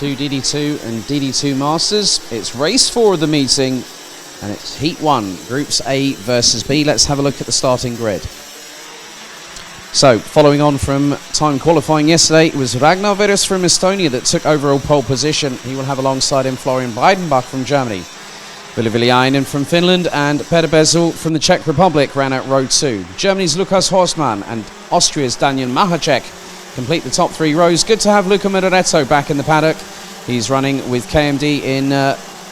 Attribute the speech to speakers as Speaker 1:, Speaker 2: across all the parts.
Speaker 1: Two DD2 and DD2 Masters. It's race 4 of the meeting, and it's Heat 1, Groups A versus B. Let's have a look at the starting grid. So, following on from time qualifying yesterday, it was Ragnar Virus from Estonia that took overall pole position. He will have alongside him Florian Breidenbach from Germany. Ville from Finland and Peter Bezel from the Czech Republic ran out row 2. Germany's Lukas Horstmann and Austria's Daniel Mahacek complete the top 3 rows. Good to have Luca Muraretto back in the paddock. He's running with KMD in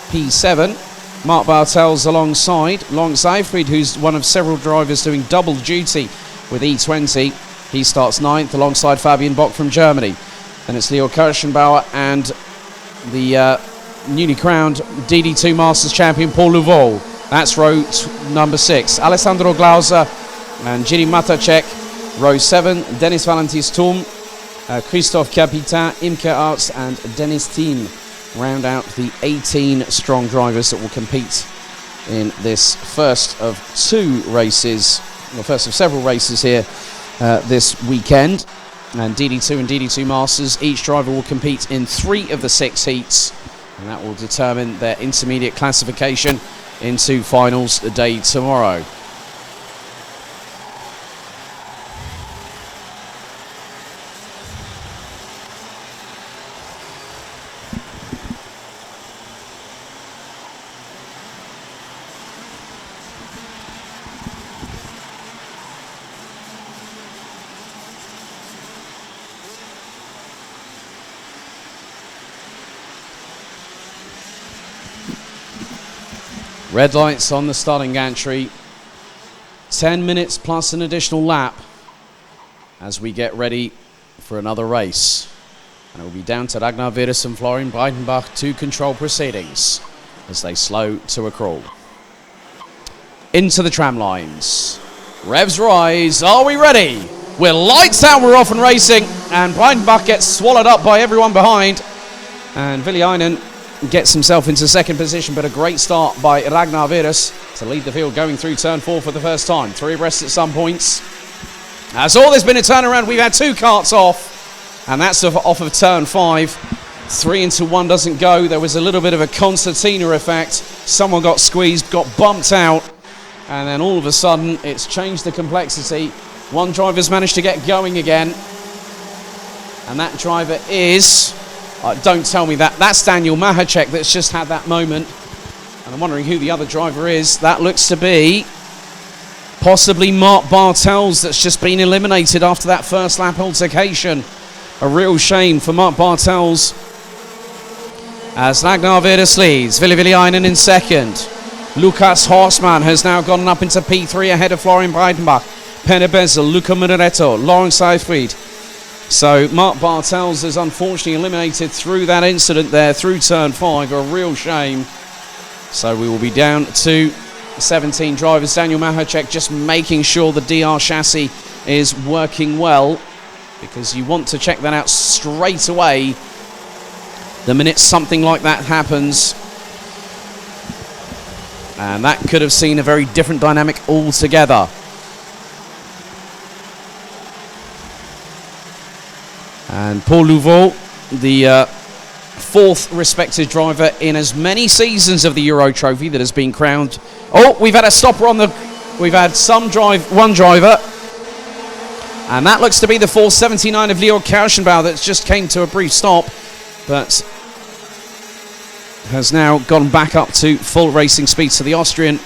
Speaker 1: P7. Mark Bartels alongside Long Seifried, who's one of several drivers doing double duty with E20. He starts 9th alongside Fabian Bock from Germany. Then it's Leo Kirschenbauer and the newly crowned DD2 Masters champion Paul Louveau. That's row number 6. Alessandro Glauser and Jiri Matacek. Row 7, Dennis Valentis Thum, Christoph Capitin, Imke Arts and Dennis Thiem round out the 18 strong drivers that will compete in this first of 2 races, well, first of several races here this weekend. And DD2 and DD2 Masters, each driver will compete in 3 of the 6 heats, and that will determine their intermediate classification into finals the day tomorrow. Red lights on the starting gantry. 10 minutes plus an additional lap as we get ready for another race. And it will be down to Ragnar Virus and Florian Breidenbach to control proceedings as they slow to a crawl. Into the tram lines. Revs rise. Are we ready? We're lights out, we're off and racing. And Breidenbach gets swallowed up by everyone behind. And Villiainen gets himself into second position, but a great start by Ragnar Virus to lead the field going through turn 4 for the first time. 3 abreast at some points. As all there's been a turnaround, we've had 2 carts off, and that's off of turn 5. 3 into 1 doesn't go. There was a little bit of a concertina effect. Someone got squeezed, got bumped out, and then all of a sudden it's changed the complexity. One driver's managed to get going again, and that driver is... don't tell me that. That's Daniel Mahacek that's just had that moment. And I'm wondering who the other driver is. That looks to be possibly Mark Bartels that's just been eliminated after that first lap altercation. A real shame for Mark Bartels as Ragnar Virus leads. Ville Villiainen in second. Lukas Horstmann has now gone up into P3 ahead of Florian Breidenbach. Peter Bezel, Luca Muraretto, Lauren Seifried. So Mark Bartels is unfortunately eliminated through that incident there, through turn 5, a real shame. So we will be down to 17 drivers. Daniel Mahacek just making sure the DR chassis is working well, because you want to check that out straight away the minute something like that happens. And that could have seen a very different dynamic altogether. And Paul Louveau, the 4th respected driver in as many seasons of the Euro Trophy that has been crowned. Oh, we've had a stopper on the... We've had one driver. And that looks to be the 479 of Leo Kirschenbauer that just came to a brief stop, but has now gone back up to full racing speed. So the Austrian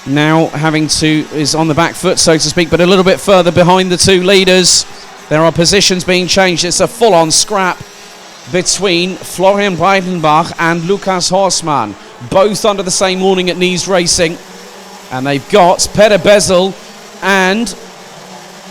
Speaker 1: now is on the back foot, so to speak, but a little bit further behind the 2 leaders. There are positions being changed. It's a full-on scrap between Florian Breidenbach and Lukas Horstmann, both under the same awning at Nice Racing. And they've got Peter Bezel and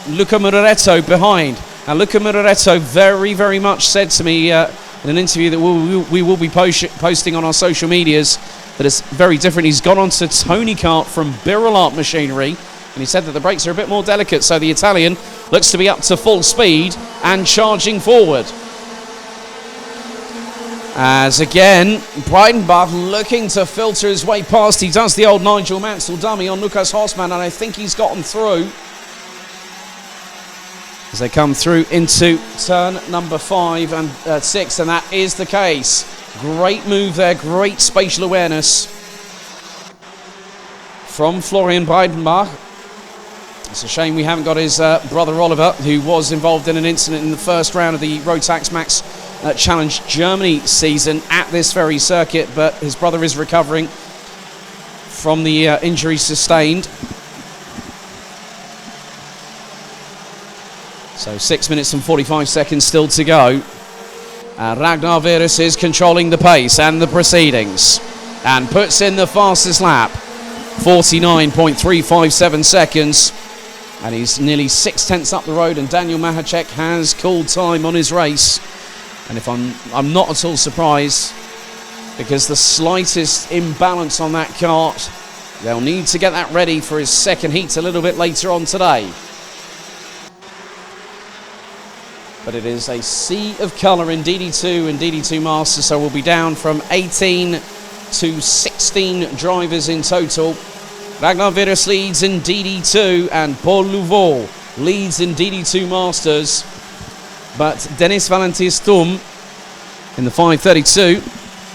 Speaker 1: Luca Muraretto behind. And Luca Muraretto very, very much said to me in an interview that we will be posting on our social medias that it's very different. He's gone on to Tony Kart from Birrell Art Machinery, and he said that the brakes are a bit more delicate, so the Italian looks to be up to full speed and charging forward. As again, Breidenbach looking to filter his way past. He does the old Nigel Mansell dummy on Lukas Horstmann, and I think he's gotten through. as they come through into turn number 5 and 6, and that is the case. Great move there, great spatial awareness from Florian Breidenbach. It's a shame we haven't got his brother Oliver, who was involved in an incident in the first round of the Rotax Max Challenge Germany season at this very circuit, but his brother is recovering from the injury sustained. So 6 minutes and 45 seconds still to go. Ragnar Virus is controlling the pace and the proceedings and puts in the fastest lap, 49.357 seconds, and he's nearly 6/10 up the road, and Daniel Mahacek has called time on his race. And if I'm not at all surprised, because the slightest imbalance on that kart, they'll need to get that ready for his second heat a little bit later on today. But it is a sea of colour in DD2 and DD2 Masters, so we'll be down from 18 to 16 drivers in total. Ragnar Virus leads in DD2 and Paul Louveau leads in DD2 Masters. But Dennis Valentis-Thum in the 532,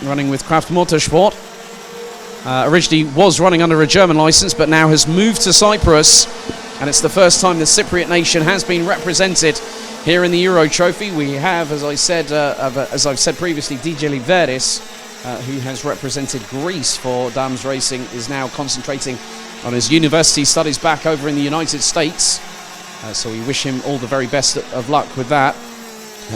Speaker 1: running with Kraft Motorsport, originally was running under a German license, but now has moved to Cyprus, and it's the first time the Cypriot nation has been represented here in the Euro Trophy. We have, as I've said previously, DJ Liveris, who has represented Greece for Dams Racing, is now concentrating on his university studies back over in the United States. So we wish him all the very best of luck with that.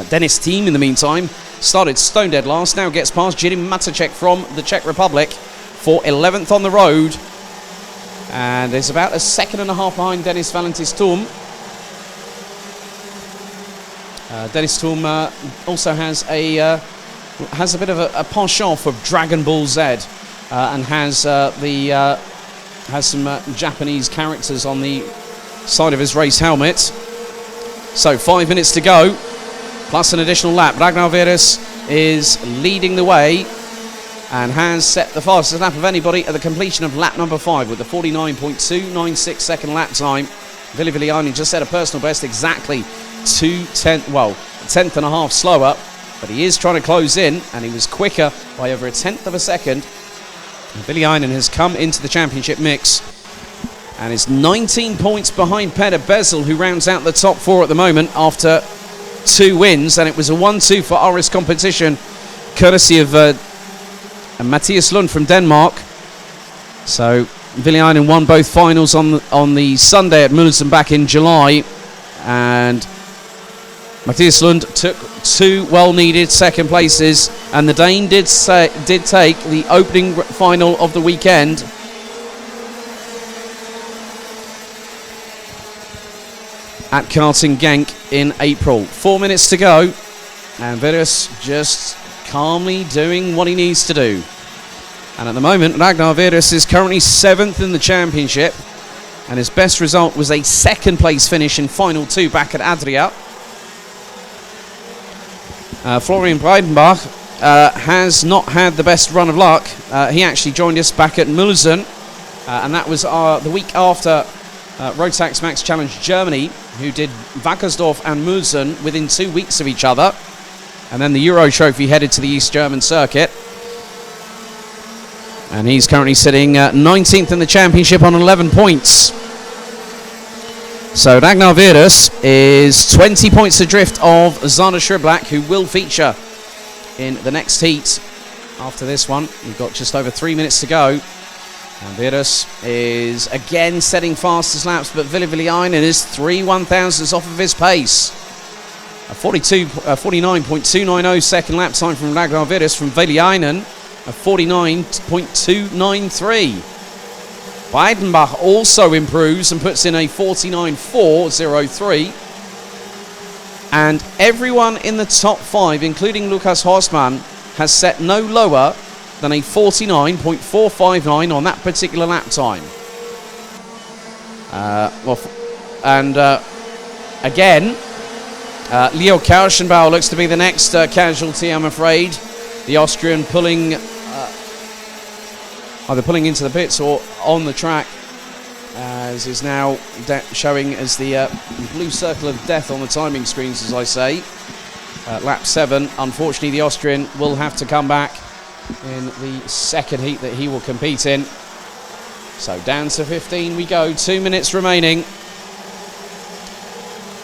Speaker 1: Dennis Thiem, in the meantime, started stone dead last, now gets past Jiří Matacek from the Czech Republic for 11th on the road, and is about a second and a half behind Dennis Valentis-Thum. Dennis Thum also has a bit of a penchant for Dragon Ball Z, and has some Japanese characters on the side of his race helmet. So 5 minutes to go, plus an additional lap. Ragnar Virus is leading the way and has set the fastest lap of anybody at the completion of lap number 5 with the 49.296 second lap time. Ville Viliani just set a personal best, exactly a tenth and a half slower, but he is trying to close in, and he was quicker by over a tenth of a second. Viliainen has come into the championship mix and is 19 points behind Peter Bezel, who rounds out the top 4 at the moment after 2 wins, and it was a 1-2 for Aris competition, courtesy of Matthias Lund from Denmark. So Viliainen won both finals on the Sunday at Mulsen back in July, and Matthias Lund took 2 well-needed second places, and the Dane did take the opening final of the weekend. At Karting Genk in April. 4 minutes to go, and Virus just calmly doing what he needs to do. And at the moment, Ragnar Virus is currently 7th in the championship, and his best result was a second place finish in Final 2 back at Adria. Florian Breidenbach has not had the best run of luck. He actually joined us back at Mulsen, and that was the week after Rotax Max Challenge Germany, who did Wackersdorf and Mulsen within 2 weeks of each other. And then the Euro Trophy headed to the East German circuit. And he's currently sitting 19th in the championship on 11 points. So Ragnar Virus is 20 points adrift of Zana Shriblack, who will feature in the next heat after this one. We've got just over 3 minutes to go. And Virus is again setting fastest laps, but Ville Viliainen is 3 1/1000ths off of his pace. A 49.290 second lap time from Ragnar Virus, from Viliainen a 49.293. Breidenbach also improves and puts in a 49.403. And everyone in the top 5, including Lukas Horstmann, has set no lower than a 49.459 on that particular lap time. Again, Leo Kirschenbauer looks to be the next casualty, I'm afraid. The Austrian either pulling into the pits or on the track, as as is now showing as the blue circle of death on the timing screens, as I say. Lap 7, unfortunately the Austrian will have to come back in the second heat that he will compete in. So down to 15 we go, 2 minutes remaining.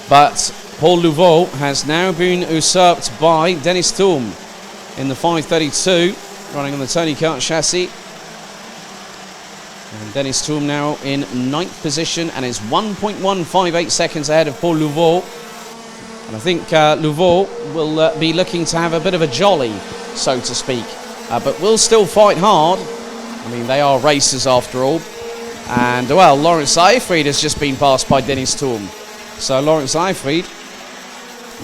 Speaker 1: But Paul Louveau has now been usurped by Dennis Thum in the 532, running on the Tony Kart chassis. And Dennis Thum now in 9th position and is 1.158 seconds ahead of Paul Louveau. And I think Louveau will be looking to have a bit of a jolly, so to speak. But will still fight hard. I mean, they are racers after all. And, well, Lawrence Seyfried has just been passed by Dennis Thum. So Lawrence Seyfried,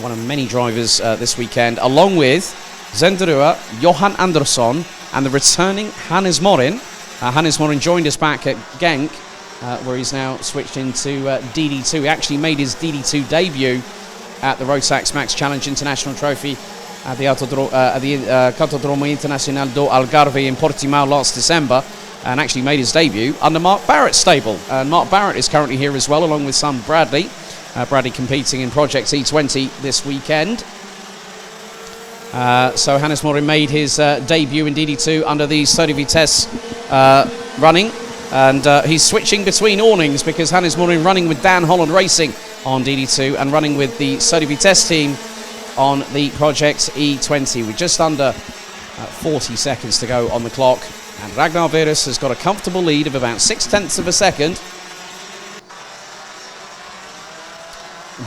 Speaker 1: one of many drivers this weekend, along with Zenderua, Johan Andersson, and the returning Hannes Morin. Hannes Morin joined us back at Genk, where he's now switched into DD2. He actually made his DD2 debut at the Rotax Max Challenge International Trophy at the Cartodromo Internacional do Algarve in Portimao last December, and actually made his debut under Mark Barrett's stable. And Mark Barrett is currently here as well, along with son Bradley. Bradley competing in Project E20 this weekend. So Hannes Morin made his debut in DD2 under the Sodi Vitesse running, and he's switching between awnings because Hannes Morin running with Dan Holland Racing on DD2 and running with the Sodi Vitesse team on the Project E20 with just under 40 seconds to go on the clock, and Ragnar Virus has got a comfortable lead of about 0.6 of a second.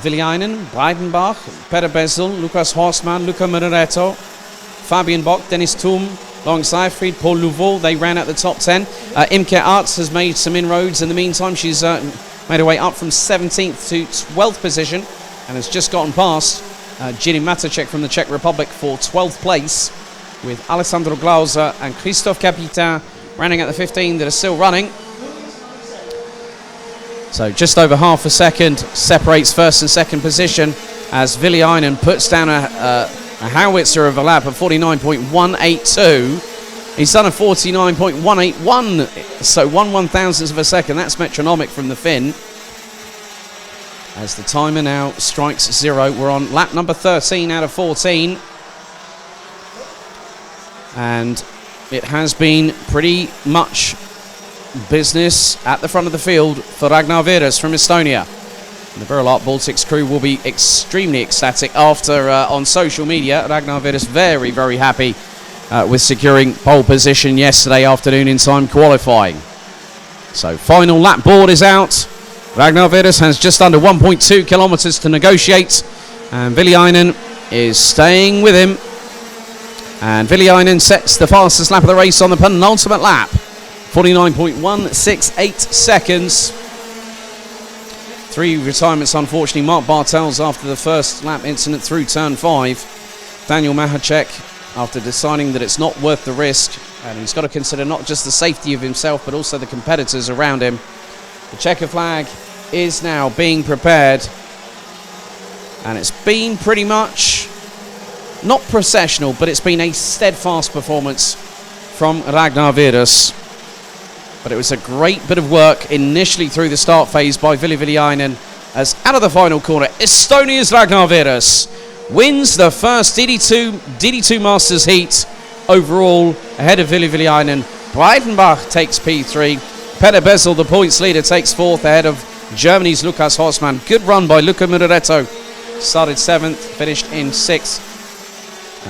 Speaker 1: Viljainen, Breidenbach, Peder Bezel, Lucas Horstmann, Luca Moreretto, Fabian Bock, Dennis Thum, Lawrence Seyfried, Paul Louveau, they ran at the top 10. Imke Arts has made some inroads in the meantime. She's made her way up from 17th to 12th position and has just gotten past Jiří Matacek from the Czech Republic for 12th place, with Alessandro Glauser and Christophe Capitain running at the 15 that are still running. So just over half a second separates first and second position as Viljainen puts down a howitzer of a lap of 49.182. He's done a 49.181, so 1/1000th of a second. That's metronomic from the Finn. As the timer now strikes 0. We're on lap number 13 out of 14. And it has been pretty much business at the front of the field for Ragnar Virus from Estonia. And the Verilat Baltics crew will be extremely ecstatic after on social media Ragnar Virus very, very happy with securing pole position yesterday afternoon in time qualifying. So final lap board is out. Ragnar Virus has just under 1.2 kilometers to negotiate, and Viljainen is staying with him. And Viljainen sets the fastest lap of the race on the penultimate lap. 49.168 seconds. 3 retirements, unfortunately. Mark Bartels after the first lap incident through turn 5. Daniel Mahacek after deciding that it's not worth the risk, and he's got to consider not just the safety of himself but also the competitors around him. The checker flag is now being prepared, and it's been pretty much not processional, but it's been a steadfast performance from Ragnar Virus. But it was a great bit of work initially through the start phase by Ville Viljainen, as out of the final corner, Estonia's Ragnar Virus wins the first DD2 Masters heat overall ahead of Ville Viljainen. Breidenbach takes P3. Peder Bezel, the points leader, takes 4th ahead of Germany's Lucas Horstmann. Good run by Luca Moreretto. Started 7th, finished in 6th.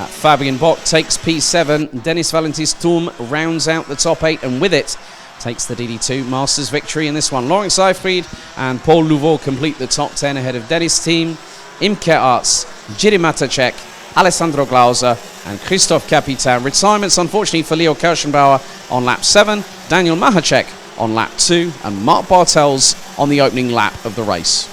Speaker 1: Fabian Bock takes P7. Dennis Valentis Thum rounds out the top 8, and with it takes the DD2 Masters victory in this one. Lawrence Seyfried and Paul Louveau complete the top 10 ahead of Dennis' team. Imke Arts, Jiří Matacek, Alessandro Glauser and Christophe Capitain. Retirements, unfortunately, for Leo Kirschenbauer on lap 7, Daniel Mahacek on lap 2, and Mark Bartels on the opening lap of the race.